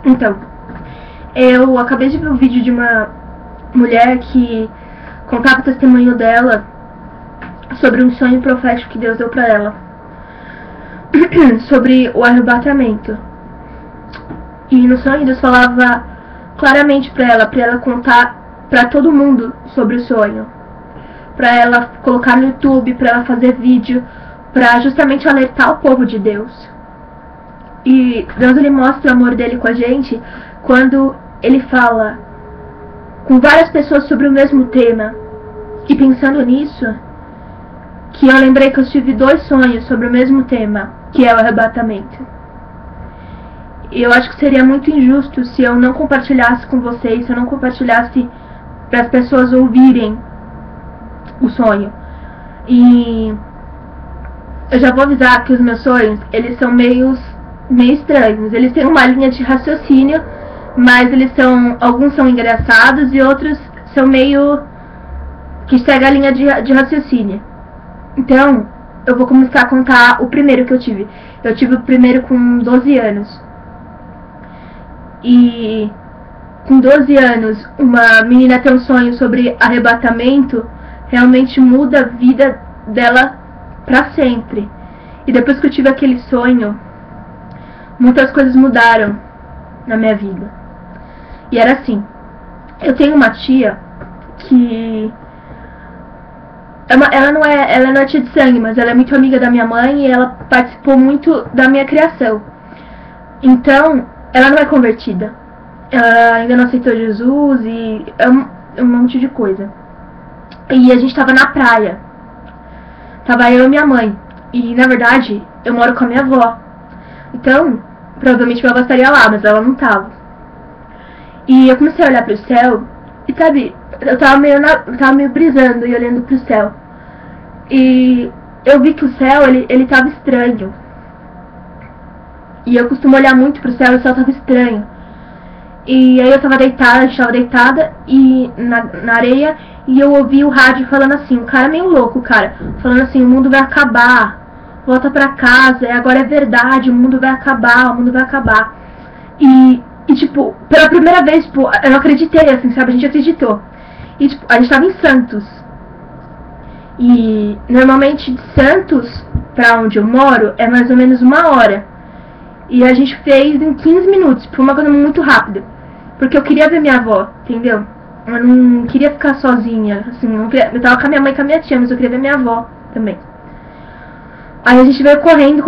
Então, eu acabei de ver um vídeo de uma mulher que contava o testemunho dela sobre um sonho profético que Deus deu pra ela. Sobre o arrebatamento. E no sonho Deus falava claramente pra ela contar pra todo mundo sobre o sonho. Pra ela colocar no YouTube, pra ela fazer vídeo, pra justamente alertar o povo de Deus. E Deus, ele mostra o amor dele com a gente quando ele fala com várias pessoas sobre o mesmo tema. E pensando nisso, que eu lembrei que eu tive 2 sonhos sobre o mesmo tema, que é o arrebatamento. E eu acho que seria muito injusto se eu não compartilhasse com vocês, se eu não compartilhasse para as pessoas ouvirem o sonho. E eu já vou avisar que os meus sonhos, eles são meio estranhos. Eles têm uma linha de raciocínio, mas alguns são engraçados e outros são meio que segue a linha de raciocínio. Então, eu vou começar a contar o primeiro que eu tive. Eu tive o primeiro com 12 anos. E com 12 anos, uma menina ter um sonho sobre arrebatamento realmente muda a vida dela pra sempre. E depois que eu tive aquele sonho, muitas coisas mudaram na minha vida. E era assim, eu tenho uma tia que ela não é tia de sangue, mas ela é muito amiga da minha mãe e ela participou muito da minha criação. Então, ela não é convertida. Ela ainda não aceitou Jesus e é um monte de coisa. E a gente tava na praia. Tava eu e minha mãe. E, na verdade, eu moro com a minha avó. Então, provavelmente minha avó estaria lá, mas ela não tava. E eu comecei a olhar pro céu e, sabe, eu tava meio brisando e olhando pro céu. E eu vi que o céu, ele tava estranho. E eu costumo olhar muito pro céu e o céu tava estranho. E aí eu tava deitada, a gente tava deitada e na areia, e eu ouvi o rádio falando assim, um cara meio louco, cara, falando assim, o mundo vai acabar, volta pra casa, agora é verdade, o mundo vai acabar, o mundo vai acabar. E tipo, pela primeira vez, tipo, eu não acreditei, assim, sabe, a gente acreditou. E tipo, a gente tava em Santos. E normalmente de Santos pra onde eu moro é mais ou menos 1 hora. E a gente fez em 15 minutos, foi uma coisa muito rápida. Porque eu queria ver minha avó, entendeu? Eu não queria ficar sozinha, assim, eu tava com a minha mãe e com a minha tia, mas eu queria ver minha avó também. Aí a gente veio correndo.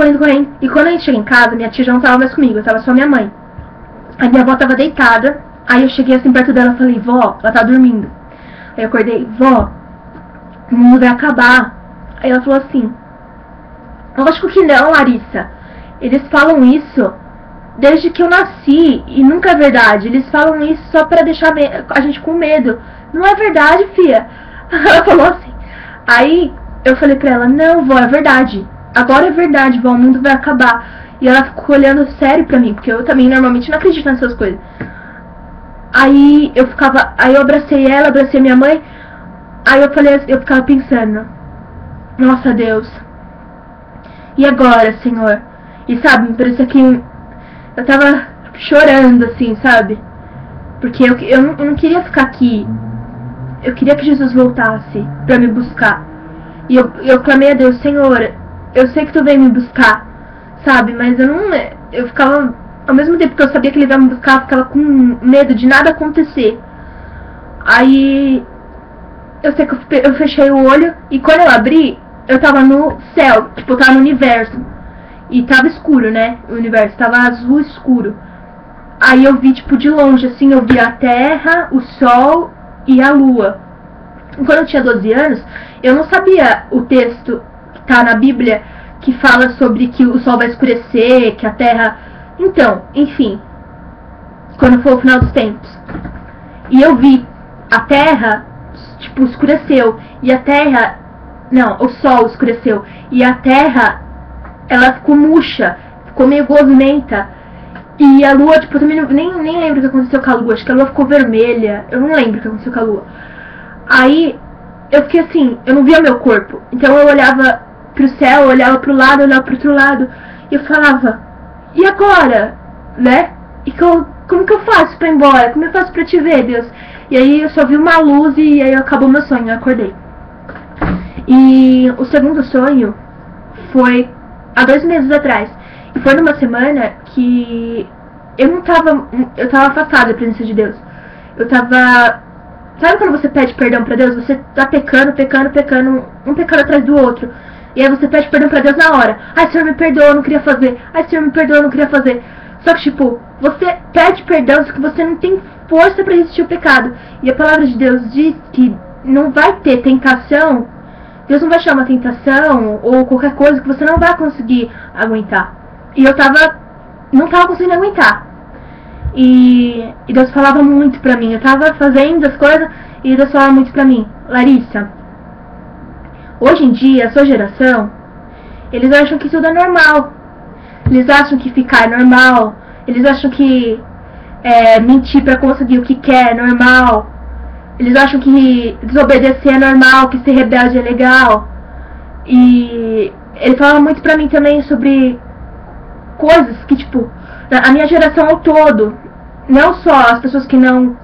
E quando a gente chega em casa, minha tia já não tava mais comigo, tava só minha mãe. A minha avó tava deitada, aí eu cheguei assim perto dela e falei, vó, ela tá dormindo. Aí eu acordei, vó, o mundo vai acabar. Aí ela falou assim, lógico que não, Larissa. Eles falam isso desde que eu nasci e nunca é verdade. Eles falam isso só pra deixar a gente com medo. Não é verdade, filha. Ela falou assim. Aí eu falei pra ela, não, vó, é verdade. Agora é verdade, vó, o mundo vai acabar. E ela ficou olhando sério pra mim, porque eu também normalmente não acredito nessas coisas. Aí eu abracei ela, abracei minha mãe. Aí eu ficava pensando, nossa, Deus, e agora, Senhor? E sabe, me parecia que eu tava chorando, assim, sabe? Porque eu não queria ficar aqui. Eu queria que Jesus voltasse pra me buscar. E eu clamei a Deus, Senhor, eu sei que tu veio me buscar, sabe? Mas eu ficava, ao mesmo tempo que eu sabia que ele ia me buscar, eu ficava com medo de nada acontecer. Aí eu sei que eu fechei o olho e quando eu abri, eu tava no céu, tipo, eu tava no universo. E tava escuro, né? O universo tava azul escuro. Aí eu vi, tipo, de longe, assim, eu vi a Terra, o Sol e a Lua. E quando eu tinha 12 anos, eu não sabia o texto que tá na Bíblia, que fala sobre que o Sol vai escurecer, que a Terra... Então, enfim, quando for o final dos tempos. E eu vi a Terra, tipo, escureceu. E a Terra... Não, o Sol escureceu. E a Terra... ela ficou murcha, ficou meio gosmenta. E a lua, tipo, eu também nem lembro o que aconteceu com a lua. Acho que a lua ficou vermelha. Eu não lembro o que aconteceu com a lua. Aí, eu fiquei assim, eu não via meu corpo. Então eu olhava pro céu, eu olhava pro lado, eu olhava pro outro lado. E eu falava, e agora? Né? E que eu como que eu faço pra ir embora? Como eu faço pra te ver, Deus? E aí eu só vi uma luz e aí acabou meu sonho, eu acordei. E o segundo sonho foi há 2 meses atrás. E foi numa semana que eu tava afastada da presença de Deus. Eu tava... Sabe quando você pede perdão pra Deus? Você tá pecando, um pecado atrás do outro. E aí você pede perdão pra Deus na hora. Ai, Senhor, me perdoa, eu não queria fazer. Ai, Senhor, me perdoa, eu não queria fazer. Só que, tipo, você pede perdão, só que você não tem força pra resistir o pecado. E a palavra de Deus diz que não vai ter tentação. Deus não vai chamar tentação ou qualquer coisa que você não vai conseguir aguentar. E eu não tava conseguindo aguentar. E Deus falava muito pra mim. Eu tava fazendo as coisas e Deus falava muito pra mim. Larissa, hoje em dia, a sua geração, eles acham que tudo é normal. Eles acham que ficar é normal. Eles acham que mentir pra conseguir o que quer é normal. Eles acham que desobedecer é normal, que ser rebelde é legal. E ele falava muito pra mim também sobre coisas que, tipo, a minha geração ao todo, não só as pessoas que não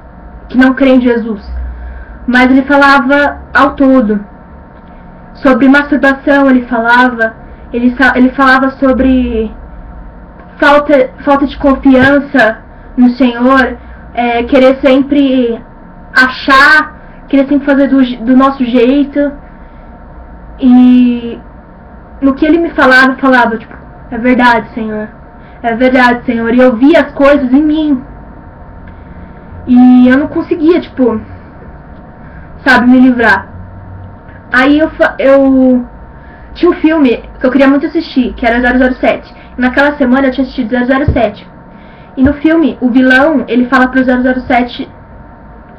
creem em Jesus, mas ele falava ao todo. Sobre masturbação ele falava sobre falta de confiança no Senhor, querer sempre achar, querer sempre fazer do nosso jeito. E no que ele me falava, tipo, é verdade, Senhor. É verdade, Senhor. E eu via as coisas em mim. E eu não conseguia, tipo, sabe, me livrar. Aí eu tinha um filme que eu queria muito assistir, que era 007. E naquela semana eu tinha assistido 007. E no filme, o vilão, ele fala pro 007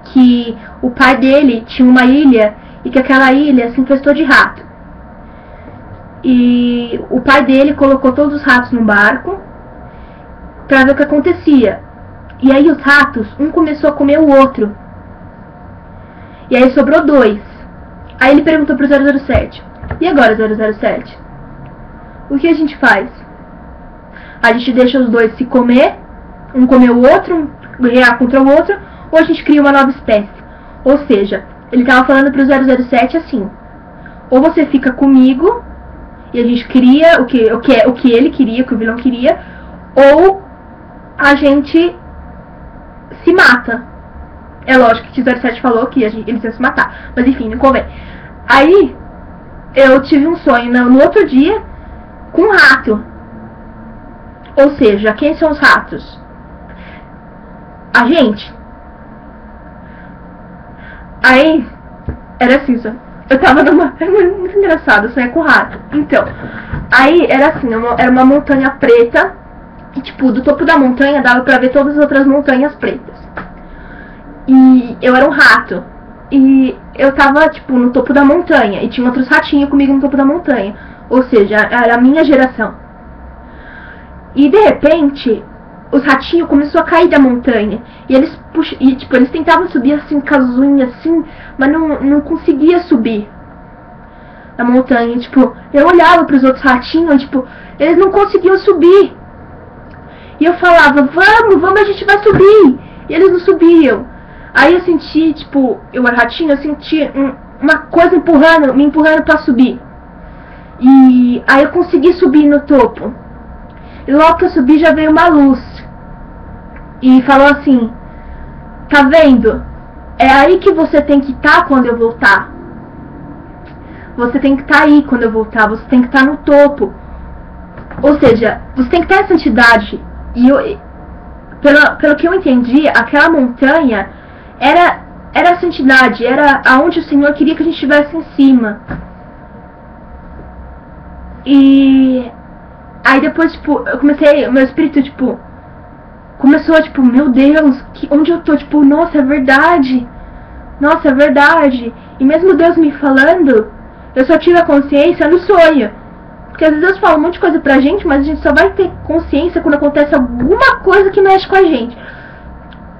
que o pai dele tinha uma ilha e que aquela ilha se infestou de rato. E o pai dele colocou todos os ratos num barco pra ver o que acontecia. E aí os ratos, um começou a comer o outro. E aí sobrou 2. Aí ele perguntou pro 007: e agora, 007? O que a gente faz? A gente deixa os 2 se comer, um comer o outro, um guerrear contra o outro, ou a gente cria uma nova espécie? Ou seja, ele tava falando pro 007 assim: ou você fica comigo e a gente cria o que ele queria, o que o vilão queria, ou a gente se mata. É lógico que o 07 falou que eles iam se matar, mas enfim, não convém. Aí eu tive um sonho no outro dia com um rato. Ou seja, quem são os ratos? A gente. Aí era assim, só. Eu tava numa... É muito engraçado, sonhar com rato. Então, aí era assim, era uma montanha preta. E tipo, do topo da montanha dava pra ver todas as outras montanhas pretas. E eu era um rato. E eu tava, tipo, no topo da montanha. E tinha outros ratinhos comigo no topo da montanha. Ou seja, era a minha geração. E de repente, os ratinhos começaram a cair da montanha. E eles eles tentavam subir assim, com as unhas assim, mas não conseguia subir a montanha. Tipo, eu olhava pros outros ratinhos, tipo, eles não conseguiam subir. E eu falava, vamos, a gente vai subir. E eles não subiam. Aí eu senti, tipo, eu era ratinho, eu senti uma coisa me empurrando pra subir. E aí eu consegui subir no topo. E logo que eu subi já veio uma luz. E falou assim: tá vendo? É aí que você tem que estar quando eu voltar. Você tem que estar aí quando eu voltar. Você tem que estar no topo. Ou seja, você tem que ter essa santidade. E pelo que eu entendi, aquela montanha era a santidade. Era aonde o Senhor queria que a gente estivesse em cima. E aí depois, tipo, eu comecei, meu espírito, tipo, começou, tipo, meu Deus, onde eu tô? Tipo, nossa, é verdade. Nossa, é verdade. E mesmo Deus me falando, eu só tive a consciência no sonho. Porque às vezes Deus fala um monte de coisa pra gente, mas a gente só vai ter consciência quando acontece alguma coisa que mexe com a gente.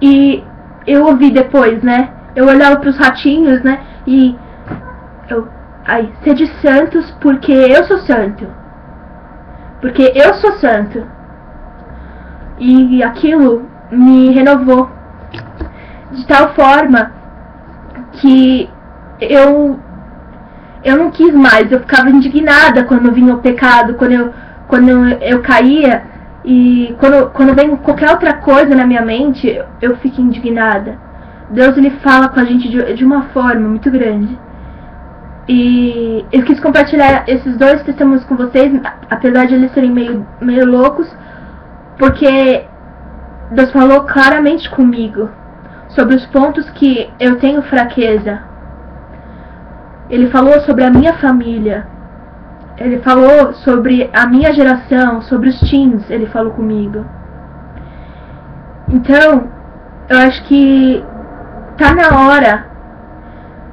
E eu ouvi depois, né? Eu olhava pros ratinhos, né? E sede santos porque eu sou santo. Porque eu sou santo. E aquilo me renovou de tal forma que eu não quis mais. Eu ficava indignada quando vinha o pecado, quando eu caía, e quando vem qualquer outra coisa na minha mente, eu fico indignada. Deus, ele fala com a gente de uma forma muito grande. E eu quis compartilhar esses dois testemunhos com vocês, apesar de eles serem meio loucos, porque Deus falou claramente comigo sobre os pontos que eu tenho fraqueza. Ele falou sobre a minha família. Ele falou sobre a minha geração, sobre os teens. Ele falou comigo. Então, eu acho que tá na hora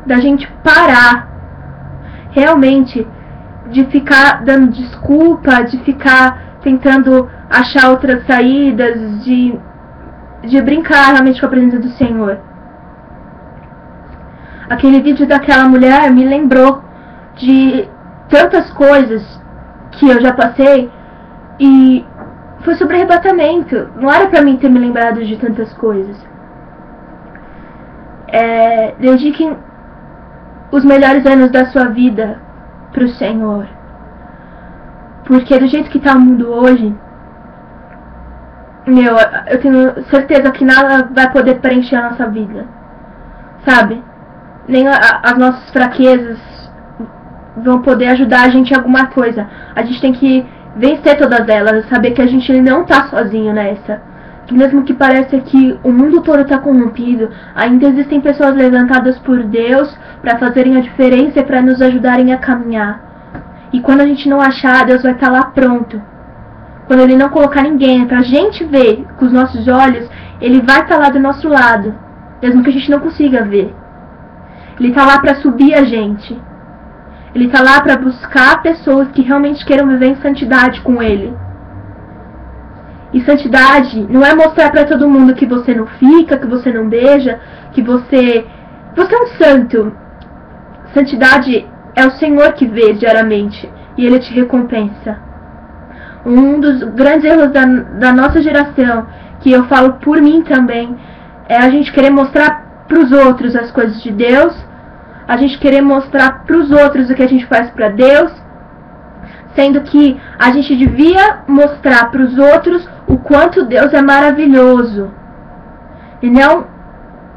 da gente parar realmente de ficar dando desculpa, de ficar tentando achar outras saídas, de brincar realmente com a presença do Senhor. Aquele vídeo daquela mulher me lembrou de tantas coisas que eu já passei, e foi sobre arrebatamento. Não era pra mim ter me lembrado de tantas coisas. Dediquem os melhores anos da sua vida pro Senhor, porque do jeito que tá o mundo hoje, eu tenho certeza que nada vai poder preencher a nossa vida, sabe? Nem as nossas fraquezas vão poder ajudar a gente em alguma coisa. A gente tem que vencer todas elas, saber que a gente não tá sozinho nessa. Que mesmo que pareça que o mundo todo tá corrompido, ainda existem pessoas levantadas por Deus para fazerem a diferença e para nos ajudarem a caminhar. E quando a gente não achar, Deus vai estar lá pronto. Quando Ele não colocar ninguém pra gente ver com os nossos olhos, Ele vai estar lá do nosso lado, mesmo que a gente não consiga ver. Ele tá lá para subir a gente. Ele tá lá para buscar pessoas que realmente queiram viver em santidade com Ele. E santidade não é mostrar para todo mundo que você não fica, que você não beija, que você é um santo. Santidade é o Senhor que vê diariamente e Ele te recompensa. Um dos grandes erros da nossa geração, que eu falo por mim também, é a gente querer mostrar para os outros as coisas de Deus, a gente querer mostrar para os outros o que a gente faz para Deus, sendo que a gente devia mostrar para os outros o quanto Deus é maravilhoso. E não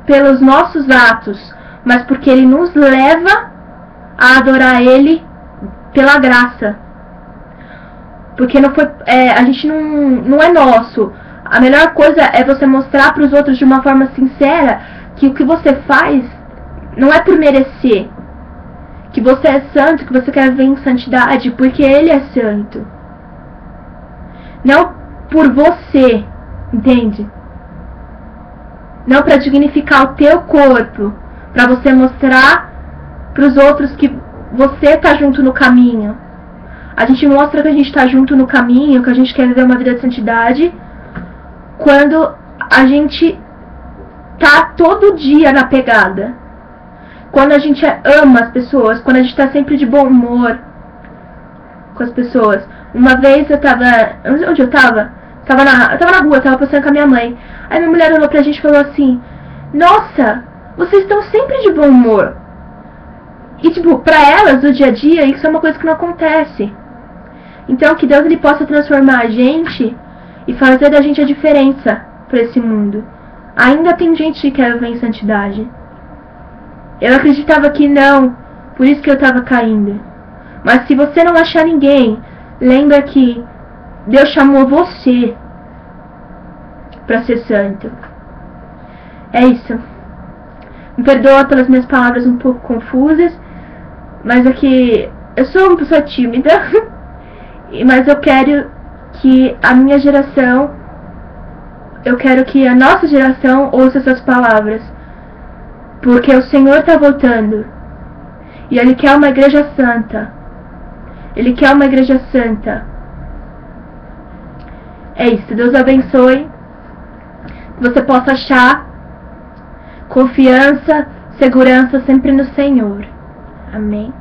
pelos nossos atos, mas porque Ele nos leva a adorar Ele pela graça. Porque não foi, a gente não é nosso. A melhor coisa é você mostrar para os outros de uma forma sincera que o que você faz não é por merecer. Que você é santo, que você quer viver em santidade, porque Ele é santo. Não por você, entende? Não para dignificar o teu corpo, para você mostrar para os outros que você está junto no caminho. A gente mostra que a gente está junto no caminho, que a gente quer viver uma vida de santidade, quando a gente tá todo dia na pegada. Quando a gente ama as pessoas, quando a gente tá sempre de bom humor com as pessoas. Uma vez eu tava... Onde eu tava? Eu tava na rua, eu tava passeando com a minha mãe. Aí minha mulher olhou pra gente e falou assim: nossa, vocês estão sempre de bom humor. E tipo, pra elas, no dia a dia, isso é uma coisa que não acontece. Então que Deus, Ele possa transformar a gente e fazer da gente a diferença pra esse mundo. Ainda tem gente que quer viver em santidade. Eu acreditava que não, por isso que eu estava caindo. Mas se você não achar ninguém, lembra que Deus chamou você para ser santo. É isso. Me perdoa pelas minhas palavras um pouco confusas, mas é que eu sou uma pessoa tímida, mas eu quero que a minha geração, eu quero que a nossa geração ouça essas palavras. Porque o Senhor está voltando. E Ele quer uma igreja santa. Ele quer uma igreja santa. É isso. Deus abençoe. Que você possa achar confiança, segurança sempre no Senhor. Amém.